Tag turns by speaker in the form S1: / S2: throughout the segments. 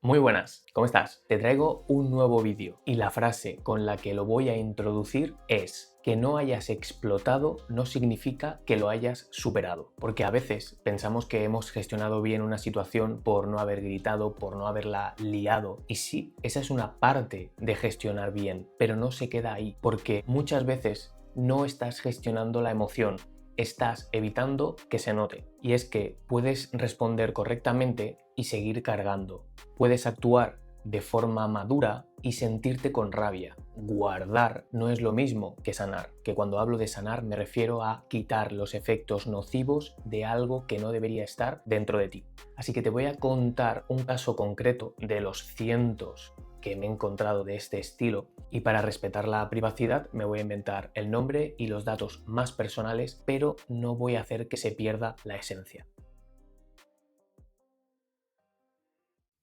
S1: Muy buenas, ¿cómo estás? Te traigo un nuevo vídeo y la frase con la que lo voy a introducir es: que no hayas explotado no significa que lo hayas superado, porque a veces pensamos que hemos gestionado bien una situación por no haber gritado, por no haberla liado, y sí, esa es una parte de gestionar bien, pero no se queda ahí, porque muchas veces no estás gestionando la emoción, estás evitando que se note. Y es que puedes responder correctamente y seguir cargando. Puedes actuar de forma madura y sentirte con rabia. Guardar no es lo mismo que sanar, que cuando hablo de sanar me refiero a quitar los efectos nocivos de algo que no debería estar dentro de ti. Así que te voy a contar un caso concreto de los cientos que me he encontrado de este estilo, y para respetar la privacidad me voy a inventar el nombre y los datos más personales, pero no voy a hacer que se pierda la esencia.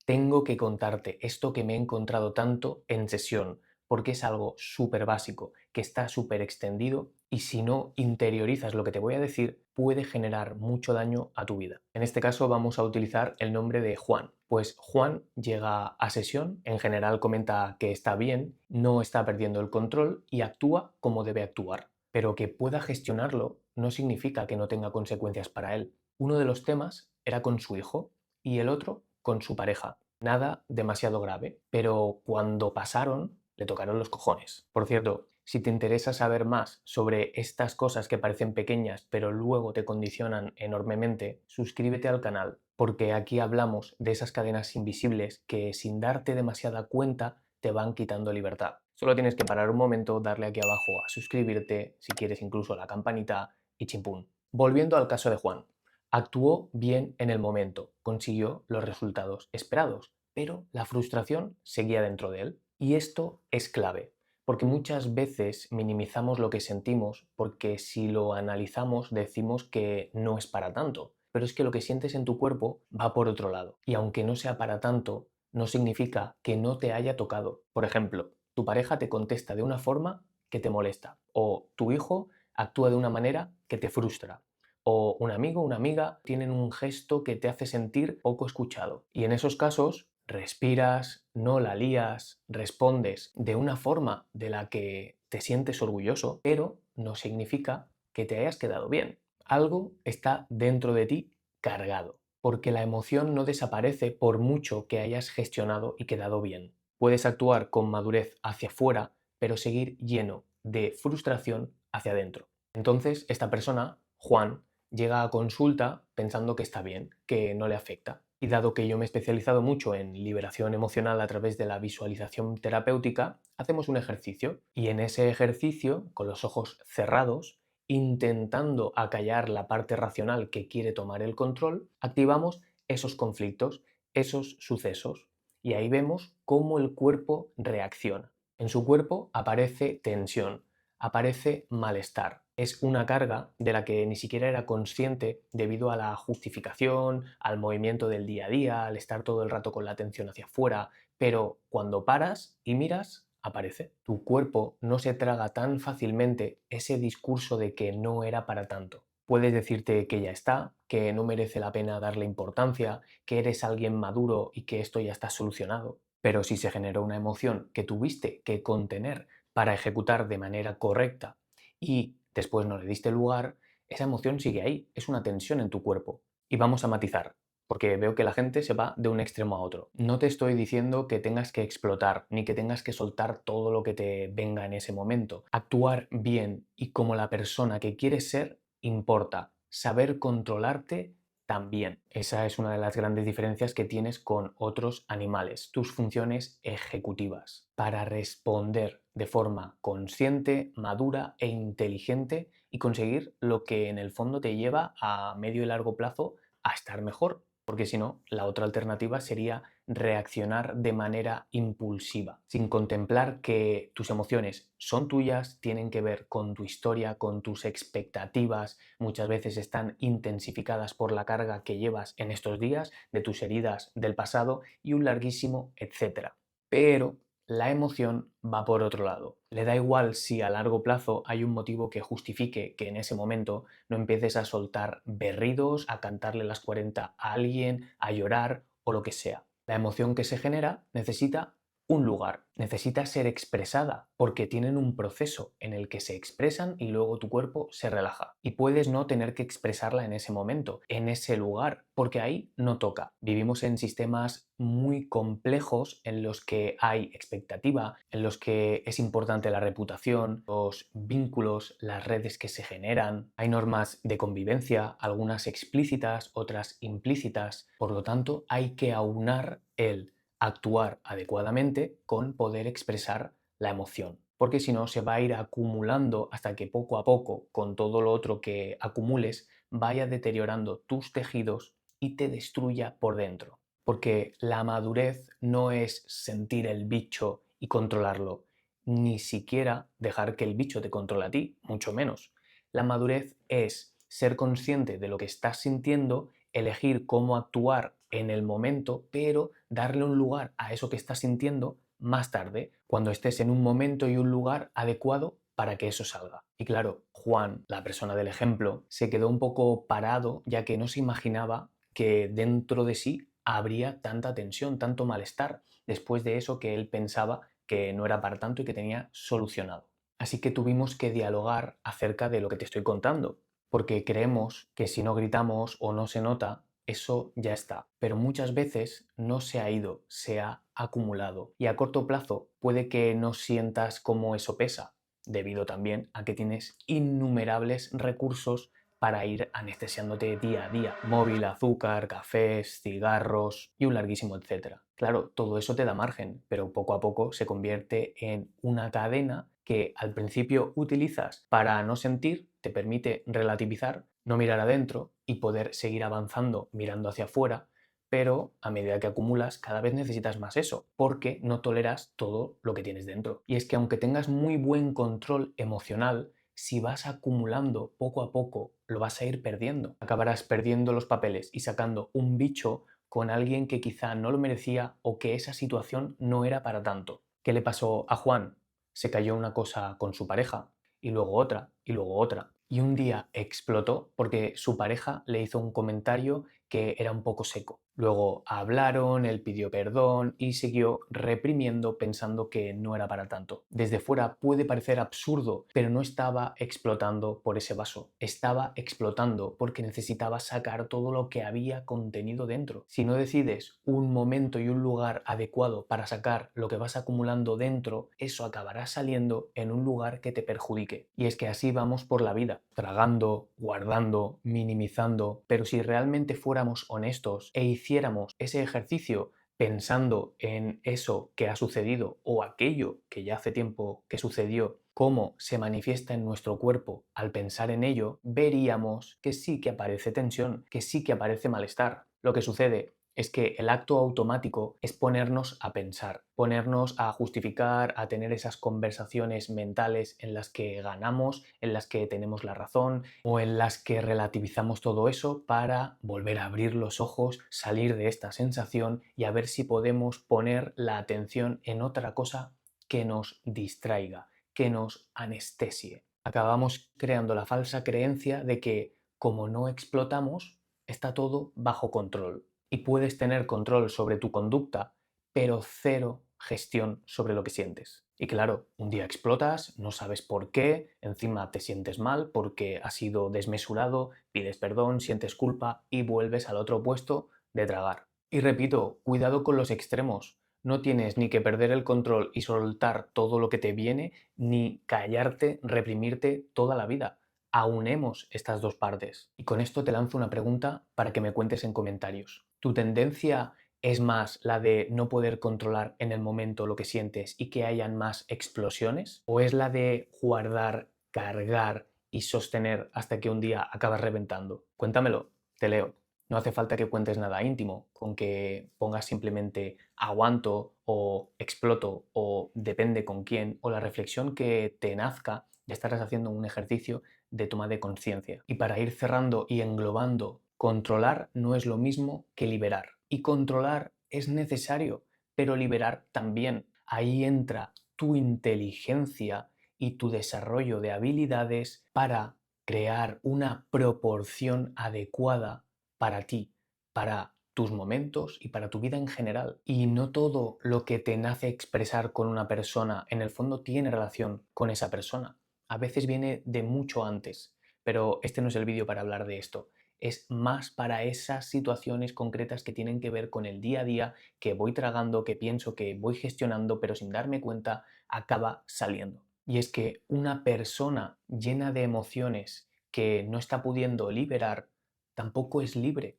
S1: Tengo que contarte esto que me he encontrado tanto en sesión, porque es algo súper básico, que está súper extendido y si no interiorizas lo que te voy a decir, puede generar mucho daño a tu vida. En este caso vamos a utilizar el nombre de Juan. Pues Juan llega a sesión, en general comenta que está bien, no está perdiendo el control y actúa como debe actuar. Pero que pueda gestionarlo no significa que no tenga consecuencias para él. Uno de los temas era con su hijo y el otro con su pareja. Nada demasiado grave, pero cuando pasaron, le tocaron los cojones. Por cierto, si te interesa saber más sobre estas cosas que parecen pequeñas pero luego te condicionan enormemente, suscríbete al canal, porque aquí hablamos de esas cadenas invisibles que sin darte demasiada cuenta te van quitando libertad. Solo tienes que parar un momento, darle aquí abajo a suscribirte, si quieres incluso a la campanita y chimpún. Volviendo al caso de Juan. Actuó bien en el momento, consiguió los resultados esperados, pero la frustración seguía dentro de él. Y esto es clave, porque muchas veces minimizamos lo que sentimos porque si lo analizamos decimos que no es para tanto, pero es que lo que sientes en tu cuerpo va por otro lado. Y aunque no sea para tanto, no significa que no te haya tocado. Por ejemplo, tu pareja te contesta de una forma que te molesta, o tu hijo actúa de una manera que te frustra, o un amigo o una amiga tienen un gesto que te hace sentir poco escuchado. Y en esos casos respiras, no la lías, respondes de una forma de la que te sientes orgulloso, pero no significa que te hayas quedado bien. Algo está dentro de ti cargado, porque la emoción no desaparece por mucho que hayas gestionado y quedado bien. Puedes actuar con madurez hacia afuera, pero seguir lleno de frustración hacia adentro. Entonces, esta persona, Juan, llega a consulta pensando que está bien, que no le afecta. Y dado que yo me he especializado mucho en liberación emocional a través de la visualización terapéutica, hacemos un ejercicio. Y en ese ejercicio, con los ojos cerrados, intentando acallar la parte racional que quiere tomar el control, activamos esos conflictos, esos sucesos. Y ahí vemos cómo el cuerpo reacciona. En su cuerpo aparece tensión, aparece malestar. Es una carga de la que ni siquiera era consciente debido a la justificación, al movimiento del día a día, al estar todo el rato con la atención hacia afuera, pero cuando paras y miras, aparece. Tu cuerpo no se traga tan fácilmente ese discurso de que no era para tanto. Puedes decirte que ya está, que no merece la pena darle importancia, que eres alguien maduro y que esto ya está solucionado. Pero si se generó una emoción que tuviste que contener para ejecutar de manera correcta y después no le diste lugar, esa emoción sigue ahí, es una tensión en tu cuerpo. Y vamos a matizar, porque veo que la gente se va de un extremo a otro. No te estoy diciendo que tengas que explotar, ni que tengas que soltar todo lo que te venga en ese momento. Actuar bien y como la persona que quieres ser importa. Saber controlarte también. Esa es una de las grandes diferencias que tienes con otros animales, tus funciones ejecutivas, para responder de forma consciente, madura e inteligente y conseguir lo que en el fondo te lleva a medio y largo plazo a estar mejor, porque si no, la otra alternativa sería reaccionar de manera impulsiva, sin contemplar que tus emociones son tuyas, tienen que ver con tu historia, con tus expectativas, muchas veces están intensificadas por la carga que llevas en estos días, de tus heridas del pasado y un larguísimo etcétera. Pero la emoción va por otro lado. Le da igual si a largo plazo hay un motivo que justifique que en ese momento no empieces a soltar berridos, a cantarle las 40 a alguien, a llorar o lo que sea. La emoción que se genera necesita un lugar, necesita ser expresada porque tienen un proceso en el que se expresan y luego tu cuerpo se relaja. Y puedes no tener que expresarla en ese momento, en ese lugar, porque ahí no toca. Vivimos en sistemas muy complejos en los que hay expectativa, en los que es importante la reputación, los vínculos, las redes que se generan. Hay normas de convivencia, algunas explícitas, otras implícitas. Por lo tanto, hay que aunar el actuar adecuadamente con poder expresar la emoción. Porque si no, se va a ir acumulando hasta que poco a poco, con todo lo otro que acumules, vaya deteriorando tus tejidos y te destruya por dentro. Porque la madurez no es sentir el bicho y controlarlo, ni siquiera dejar que el bicho te controle a ti, mucho menos. La madurez es ser consciente de lo que estás sintiendo, elegir cómo actuar en el momento, pero darle un lugar a eso que estás sintiendo más tarde, cuando estés en un momento y un lugar adecuado para que eso salga. Y claro, Juan, la persona del ejemplo, se quedó un poco parado ya que no se imaginaba que dentro de sí habría tanta tensión, tanto malestar, después de eso que él pensaba que no era para tanto y que tenía solucionado. Así que tuvimos que dialogar acerca de lo que te estoy contando, porque creemos que si no gritamos o no se nota, eso ya está. Pero muchas veces no se ha ido, se ha acumulado. Y a corto plazo puede que no sientas cómo eso pesa, debido también a que tienes innumerables recursos para ir anestesiándote día a día. Móvil, azúcar, cafés, cigarros y un larguísimo etcétera. Claro, todo eso te da margen, pero poco a poco se convierte en una cadena que al principio utilizas para no sentir, te permite relativizar, no mirar adentro y poder seguir avanzando mirando hacia afuera, pero a medida que acumulas cada vez necesitas más eso, porque no toleras todo lo que tienes dentro. Y es que aunque tengas muy buen control emocional, si vas acumulando poco a poco, lo vas a ir perdiendo. Acabarás perdiendo los papeles y sacando un bicho con alguien que quizá no lo merecía o que esa situación no era para tanto. ¿Qué le pasó a Juan? Se cayó una cosa con su pareja y luego otra y luego otra. Y un día explotó porque su pareja le hizo un comentario que era un poco seco. Luego hablaron, él pidió perdón y siguió reprimiendo pensando que no era para tanto. Desde fuera puede parecer absurdo, pero no estaba explotando por ese vaso. Estaba explotando porque necesitaba sacar todo lo que había contenido dentro. Si no decides un momento y un lugar adecuado para sacar lo que vas acumulando dentro, eso acabará saliendo en un lugar que te perjudique. Y es que así vamos por la vida, tragando, guardando, minimizando, pero si realmente fuéramos honestos e hiciéramos ese ejercicio pensando en eso que ha sucedido o aquello que ya hace tiempo que sucedió, cómo se manifiesta en nuestro cuerpo al pensar en ello, veríamos que sí que aparece tensión, que sí que aparece malestar. Lo que sucede es que el acto automático es ponernos a pensar, ponernos a justificar, a tener esas conversaciones mentales en las que ganamos, en las que tenemos la razón o en las que relativizamos todo eso para volver a abrir los ojos, salir de esta sensación y a ver si podemos poner la atención en otra cosa que nos distraiga, que nos anestesie. Acabamos creando la falsa creencia de que como no explotamos, está todo bajo control y puedes tener control sobre tu conducta, pero cero gestión sobre lo que sientes. Y claro, un día explotas, no sabes por qué, encima te sientes mal porque has sido desmesurado, pides perdón, sientes culpa y vuelves al otro puesto de tragar. Y repito, cuidado con los extremos. No tienes ni que perder el control y soltar todo lo que te viene, ni callarte, reprimirte toda la vida. Aunemos estas dos partes. Y con esto te lanzo una pregunta para que me cuentes en comentarios. ¿Tu tendencia es más la de no poder controlar en el momento lo que sientes y que hayan más explosiones? ¿O es la de guardar, cargar y sostener hasta que un día acabas reventando? Cuéntamelo, te leo. No hace falta que cuentes nada íntimo, con que pongas simplemente aguanto o exploto o depende con quién o la reflexión que te nazca, ya estarás haciendo un ejercicio de toma de conciencia. Y para ir cerrando y englobando, controlar no es lo mismo que liberar. Y controlar es necesario, pero liberar también. Ahí entra tu inteligencia y tu desarrollo de habilidades para crear una proporción adecuada para ti, para tus momentos y para tu vida en general. Y no todo lo que te nace expresar con una persona en el fondo tiene relación con esa persona. A veces viene de mucho antes, pero este no es el vídeo para hablar de esto. Es más para esas situaciones concretas que tienen que ver con el día a día, que voy tragando, que pienso, que voy gestionando, pero sin darme cuenta acaba saliendo. Y es que una persona llena de emociones que no está pudiendo liberar tampoco es libre,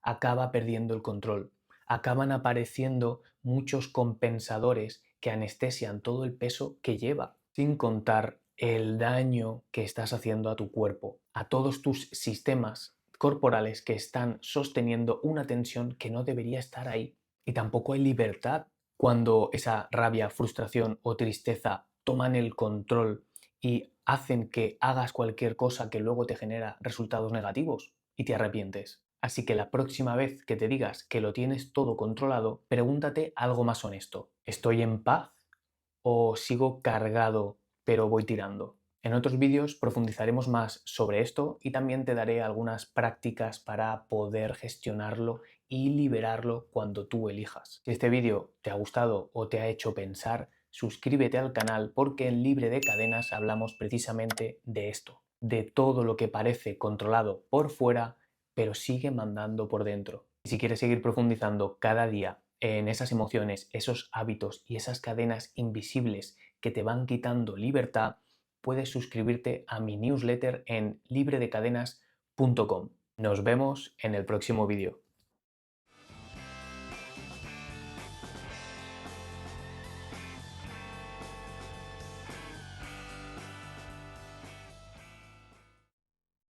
S1: acaba perdiendo el control. Acaban apareciendo muchos compensadores que anestesian todo el peso que lleva, sin contar el daño que estás haciendo a tu cuerpo, a todos tus sistemas corporales que están sosteniendo una tensión que no debería estar ahí. Y tampoco hay libertad cuando esa rabia, frustración o tristeza toman el control y hacen que hagas cualquier cosa que luego te genera resultados negativos y te arrepientes. Así que la próxima vez que te digas que lo tienes todo controlado, pregúntate algo más honesto. ¿Estoy en paz o sigo cargado pero voy tirando? En otros vídeos profundizaremos más sobre esto y también te daré algunas prácticas para poder gestionarlo y liberarlo cuando tú elijas. Si este vídeo te ha gustado o te ha hecho pensar, suscríbete al canal porque en Libre de Cadenas hablamos precisamente de esto, de todo lo que parece controlado por fuera pero sigue mandando por dentro. Y si quieres seguir profundizando cada día en esas emociones, esos hábitos y esas cadenas invisibles que te van quitando libertad, puedes suscribirte a mi newsletter en libredecadenas.com. Nos vemos en el próximo vídeo.